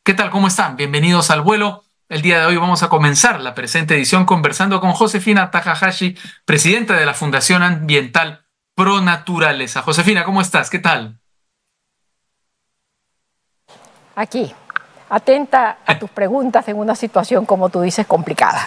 ¿Qué tal? ¿Cómo están? Bienvenidos al vuelo. El día de hoy vamos a comenzar la presente edición conversando con Josefina Takahashi, presidenta de la Fundación Ambiental Pro Naturaleza. Josefina, ¿cómo estás? ¿Qué tal? Aquí, atenta a tus preguntas en una situación, como tú dices, complicada.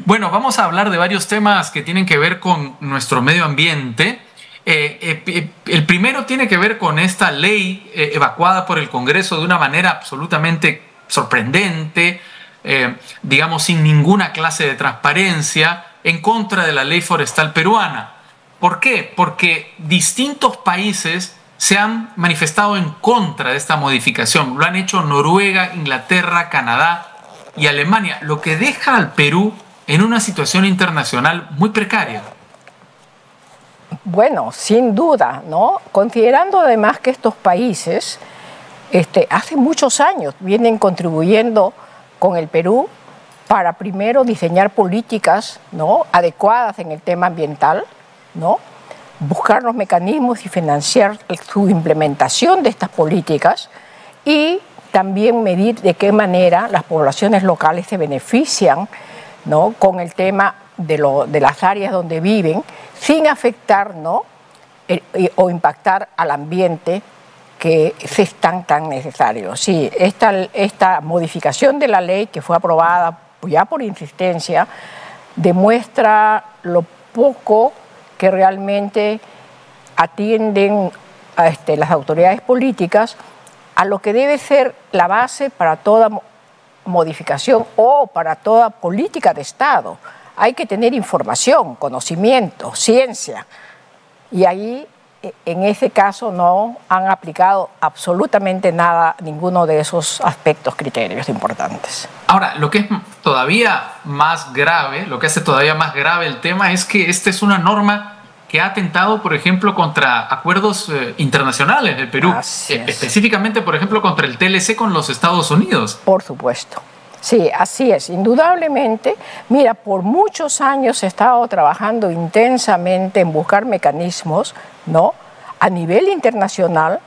Bueno, vamos a hablar de varios temas que tienen que ver con nuestro medio ambiente. El primero tiene que ver con esta ley evacuada por el Congreso de una manera absolutamente sorprendente, digamos sin ninguna clase de transparencia, en contra de la ley forestal peruana. ¿Por qué? Porque distintos países se han manifestado en contra de esta modificación. Lo han hecho Noruega, Inglaterra, Canadá y Alemania, lo que deja al Perú en una situación internacional muy precaria. Bueno, sin duda, ¿no? Considerando además que estos países hace muchos años vienen contribuyendo con el Perú para primero diseñar políticas, ¿no?, adecuadas en el tema ambiental, ¿no?, buscar los mecanismos y financiar su implementación de estas políticas y también medir de qué manera las poblaciones locales se benefician, ¿no?, con el tema de las áreas donde viven, sin afectar, ¿no?, o impactar al ambiente que es tan necesario. Sí, esta modificación de la ley que fue aprobada ya por insistencia demuestra lo poco que realmente atienden a las autoridades políticas a lo que debe ser la base para toda modificación o para toda política de Estado. Hay que tener información, conocimiento, ciencia. Y ahí, en ese caso, no han aplicado absolutamente nada, ninguno de esos aspectos, criterios importantes. Ahora, lo que es todavía más grave, lo que hace todavía más grave el tema es que esta es una norma que ha atentado, por ejemplo, contra acuerdos internacionales del Perú, específicamente, por ejemplo, contra el TLC con los Estados Unidos. Por supuesto. Sí, así es, indudablemente. Mira, por muchos años he estado trabajando intensamente en buscar mecanismos, ¿no?, a nivel internacional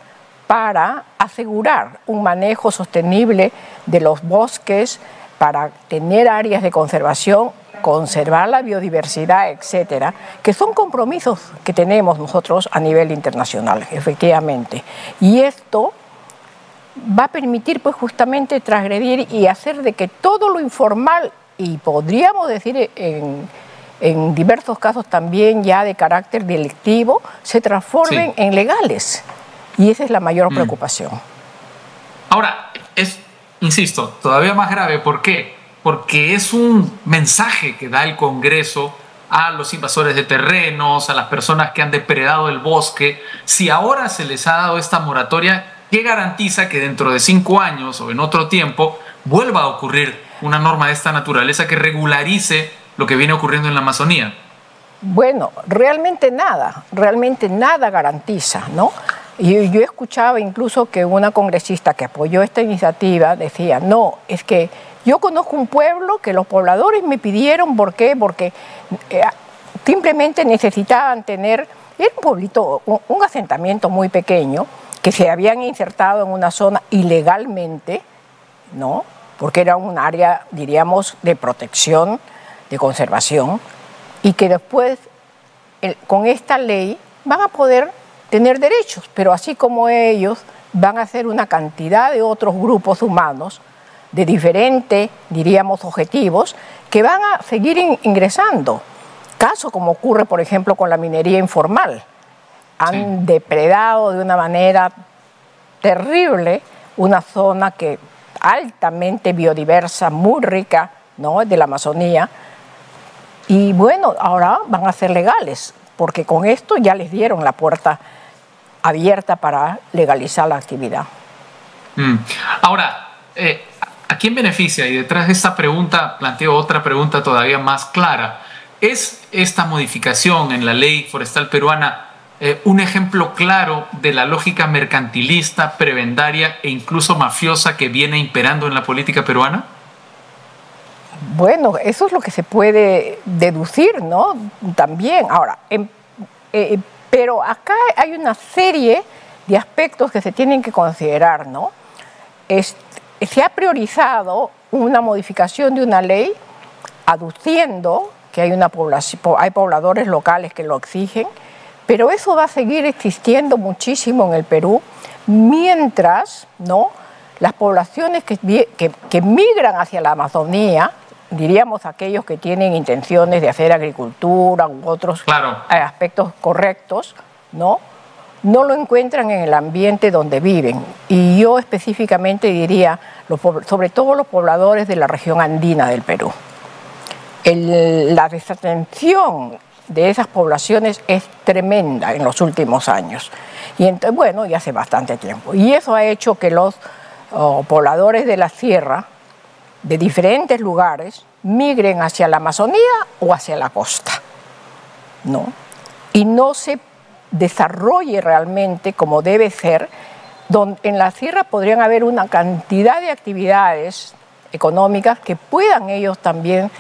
para asegurar un manejo sostenible de los bosques, para tener áreas de conservación, conservar la biodiversidad, etcétera, que son compromisos que tenemos nosotros a nivel internacional, efectivamente. Y esto va a permitir pues justamente transgredir y hacer de que todo lo informal, y podríamos decir en diversos casos también ya de carácter delictivo, se transformen en legales. Y esa es la mayor preocupación. Ahora, insisto, todavía más grave. ¿Por qué? Porque es un mensaje que da el Congreso a los invasores de terrenos, a las personas que han depredado el bosque. Si ahora se les ha dado esta moratoria, ¿qué garantiza que dentro de 5 años o en otro tiempo vuelva a ocurrir una norma de esta naturaleza que regularice lo que viene ocurriendo en la Amazonía? Bueno, realmente nada garantiza, ¿no? Y yo escuchaba incluso que una congresista que apoyó esta iniciativa decía, no, es que yo conozco un pueblo que los pobladores me pidieron, ¿por qué? Porque simplemente necesitaban tener, era un pueblito, un asentamiento muy pequeño, que se habían insertado en una zona ilegalmente, ¿no?, porque era un área, diríamos, de protección, de conservación, y que después, con esta ley, van a poder tener derechos, pero así como ellos, van a ser una cantidad de otros grupos humanos de diferentes, diríamos, objetivos, que van a seguir ingresando. Caso como ocurre, por ejemplo, con la minería informal. Han depredado de una manera terrible una zona que altamente biodiversa, muy rica, ¿no?, de la Amazonía. Y bueno, ahora van a ser legales, porque con esto ya les dieron la puerta abierta para legalizar la actividad. Ahora, ¿a quién beneficia? Y detrás de esta pregunta planteo otra pregunta todavía más clara. ¿Es esta modificación en la ley forestal peruana un ejemplo claro de la lógica mercantilista, prebendaria e incluso mafiosa que viene imperando en la política peruana? Bueno, eso es lo que se puede deducir, ¿no? También. Ahora, pero acá hay una serie de aspectos que se tienen que considerar, ¿no? se ha priorizado una modificación de una ley aduciendo que hay pobladores locales que lo exigen, pero eso va a seguir existiendo muchísimo en el Perú mientras, ¿no?, las poblaciones que migran hacia la Amazonía, diríamos aquellos que tienen intenciones de hacer agricultura u otros aspectos correctos, no lo encuentran en el ambiente donde viven. Y yo específicamente diría, sobre todo los pobladores de la región andina del Perú. La desatención de esas poblaciones es tremenda en los últimos años. Y hace bastante tiempo. Y eso ha hecho que los pobladores de la sierra, de diferentes lugares, migren hacia la Amazonía o hacia la costa, ¿no? Y no se desarrolle realmente como debe ser. En la sierra podrían haber una cantidad de actividades económicas que puedan ellos también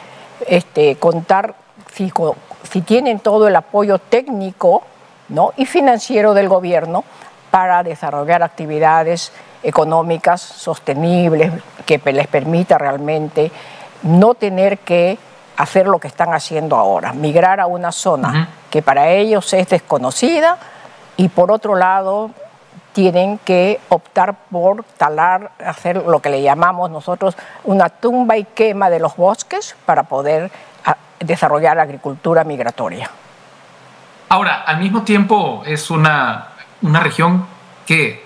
contar si tienen todo el apoyo técnico, ¿no?, y financiero del gobierno para desarrollar actividades económicas sostenibles que les permita realmente no tener que hacer lo que están haciendo ahora, migrar a una zona que para ellos es desconocida y por otro lado tienen que optar por talar, hacer lo que le llamamos nosotros una tumba y quema de los bosques para poder desarrollar agricultura migratoria. Ahora, al mismo tiempo es una región que,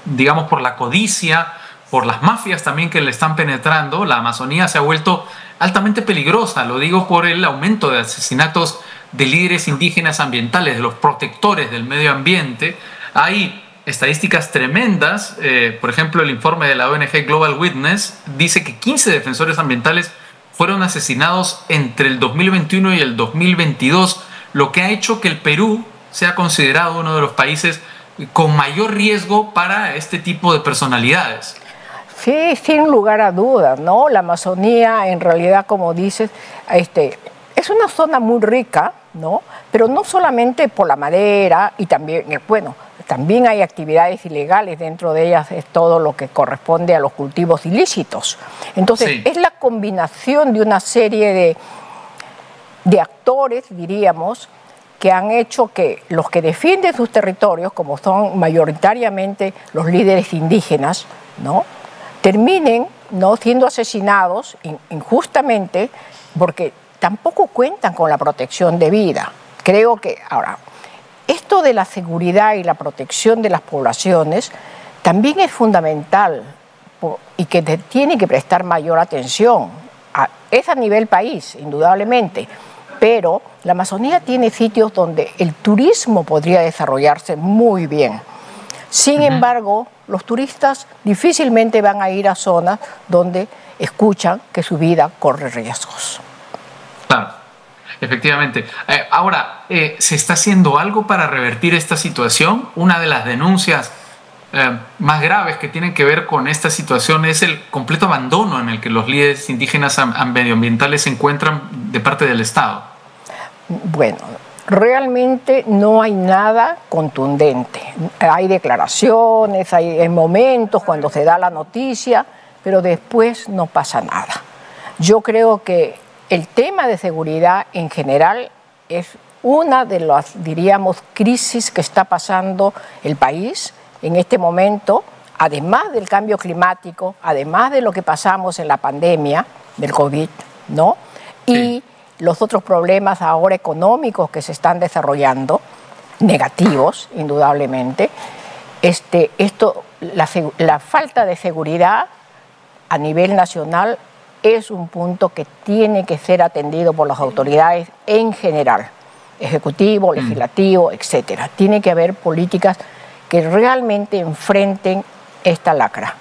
digamos, por la codicia, por las mafias también que le están penetrando, la Amazonía se ha vuelto altamente peligrosa. Lo digo por el aumento de asesinatos de líderes indígenas ambientales, de los protectores del medio ambiente. Hay estadísticas tremendas. Por ejemplo, el informe de la ONG Global Witness dice que 15 defensores ambientales fueron asesinados entre el 2021 y el 2022, lo que ha hecho que el Perú sea considerado uno de los países con mayor riesgo para este tipo de personalidades. Sí, sin lugar a dudas, ¿no? La Amazonía, en realidad, como dices, es una zona muy rica, ¿no? Pero no solamente por la madera y también, también hay actividades ilegales, dentro de ellas es todo lo que corresponde a los cultivos ilícitos. Entonces, es la combinación de una serie de actores, diríamos, que han hecho que los que defienden sus territorios, como son mayoritariamente los líderes indígenas, ¿no?, terminen no siendo asesinados injustamente porque tampoco cuentan con la protección de vida. Creo que ahora, esto de la seguridad y la protección de las poblaciones también es fundamental y que tiene que prestar mayor atención. Es a nivel país, indudablemente, pero la Amazonía tiene sitios donde el turismo podría desarrollarse muy bien. Sin embargo, los turistas difícilmente van a ir a zonas donde escuchan que su vida corre riesgos. Claro, efectivamente. Ahora, ¿se está haciendo algo para revertir esta situación? Una de las denuncias más graves que tienen que ver con esta situación es el completo abandono en el que los líderes indígenas medioambientales se encuentran de parte del Estado. Bueno, realmente no hay nada contundente. Hay declaraciones, hay momentos cuando se da la noticia, pero después no pasa nada. Yo creo que el tema de seguridad en general es una de las, diríamos, crisis que está pasando el país en este momento, además del cambio climático, además de lo que pasamos en la pandemia del COVID, ¿no? Y los otros problemas ahora económicos que se están desarrollando, negativos, indudablemente. La falta de seguridad a nivel nacional es un punto que tiene que ser atendido por las autoridades en general, ejecutivo, legislativo, etcétera. Tiene que haber políticas que realmente enfrenten esta lacra.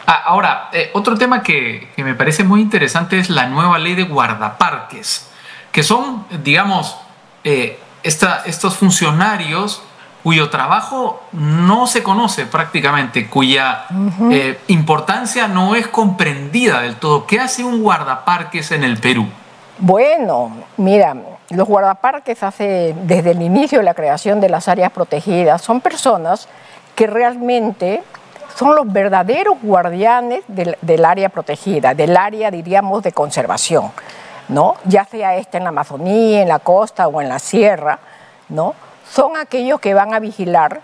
Ahora, otro tema que me parece muy interesante es la nueva ley de guardaparques, que son, digamos, estos funcionarios cuyo trabajo no se conoce prácticamente, cuya importancia no es comprendida del todo. ¿Qué hace un guardaparques en el Perú? Bueno, mira, los guardaparques desde el inicio de la creación de las áreas protegidas son personas que realmente son los verdaderos guardianes del área protegida, del área, diríamos, de conservación, ¿no? Ya sea en la Amazonía, en la costa o en la sierra, ¿no? Son aquellos que van a vigilar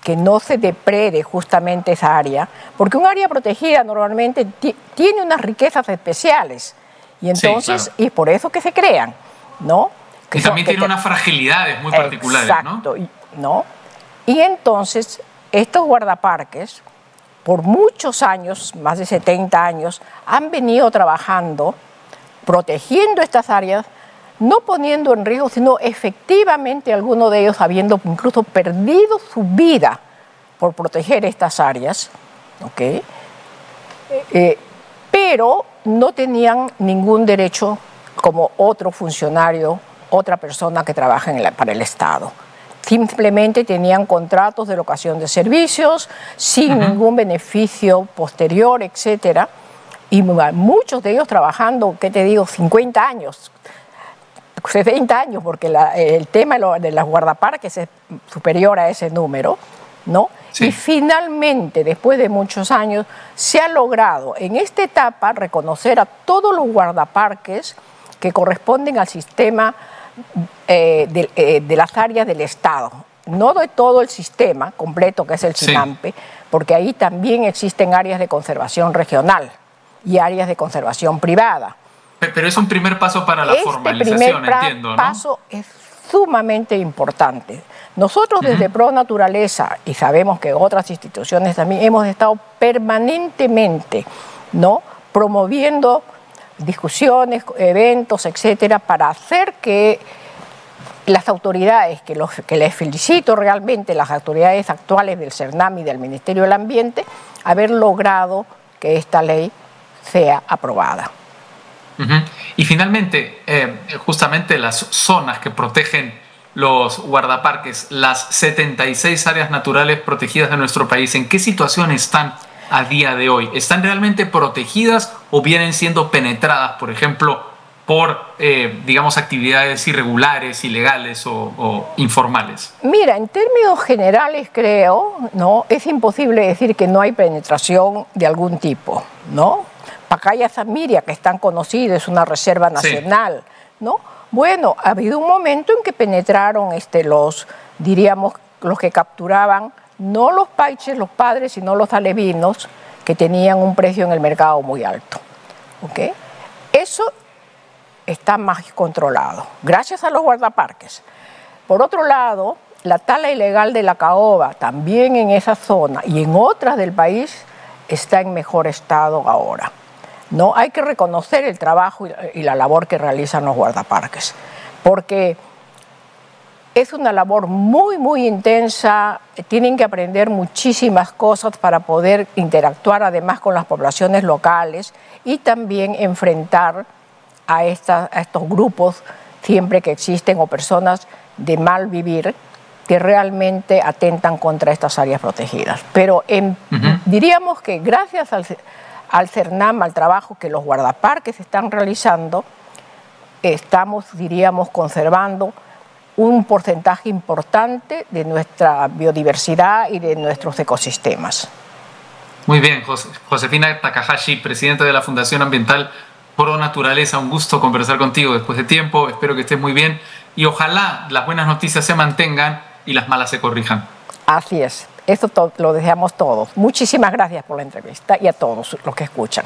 que no se deprede justamente esa área, porque un área protegida normalmente tiene unas riquezas especiales, y entonces, sí, claro, y por eso que se crean, ¿no? Y también tiene unas fragilidades muy particulares, exacto, ¿no? Y entonces, estos guardaparques, por muchos años, más de 70 años, han venido trabajando, protegiendo estas áreas, no poniendo en riesgo, sino efectivamente algunos de ellos habiendo incluso perdido su vida por proteger estas áreas, ¿ok? Pero no tenían ningún derecho como otro funcionario, otra persona que trabaja para el Estado. Simplemente tenían contratos de locación de servicios, sin ningún beneficio posterior, etcétera. Y muchos de ellos trabajando, ¿qué te digo?, 50 años, 60 años, porque el tema de las guardaparques es superior a ese número, ¿no? Sí. Y finalmente, después de muchos años, se ha logrado en esta etapa reconocer a todos los guardaparques que corresponden al sistema de las áreas del Estado, no de todo el sistema completo que es el CINAMPE, sí, porque ahí también existen áreas de conservación regional y áreas de conservación privada. Pero es un primer paso para la formalización, entiendo, ¿no? Este primer paso es sumamente importante. Nosotros desde Pro Naturaleza, y sabemos que otras instituciones también, hemos estado permanentemente, ¿no?, promoviendo discusiones, eventos, etcétera, para hacer que las autoridades, que les felicito realmente, las autoridades actuales del CERNAM y del Ministerio del Ambiente, haber logrado que esta ley sea aprobada. Y finalmente, justamente las zonas que protegen los guardaparques, las 76 áreas naturales protegidas de nuestro país, ¿en qué situación están a día de hoy? ¿Están realmente protegidas o vienen siendo penetradas, por ejemplo, por, digamos, actividades irregulares, ilegales o informales? Mira, en términos generales creo, ¿no?, es imposible decir que no hay penetración de algún tipo, ¿no? Pacaya Samiria, que es tan conocido, es una reserva nacional, sí, ¿no? Bueno, ha habido un momento en que penetraron diríamos, los que capturaban, no los paiches, los padres, sino los alevinos, que tenían un precio en el mercado muy alto, ¿ok? Eso está más controlado, gracias a los guardaparques. Por otro lado, la tala ilegal de la caoba, también en esa zona y en otras del país, está en mejor estado ahora. No, hay que reconocer el trabajo y la labor que realizan los guardaparques, porque es una labor muy, muy intensa, tienen que aprender muchísimas cosas para poder interactuar además con las poblaciones locales y también enfrentar a estos grupos siempre que existen o personas de mal vivir que realmente atentan contra estas áreas protegidas. Pero diríamos que gracias al CERNAM, al trabajo que los guardaparques están realizando, estamos, diríamos, conservando un porcentaje importante de nuestra biodiversidad y de nuestros ecosistemas. Muy bien, Josefina Takahashi, presidenta de la Fundación Ambiental Pro Naturaleza, un gusto conversar contigo después de tiempo, espero que estés muy bien y ojalá las buenas noticias se mantengan y las malas se corrijan. Así es, eso lo deseamos todos. Muchísimas gracias por la entrevista y a todos los que escuchan.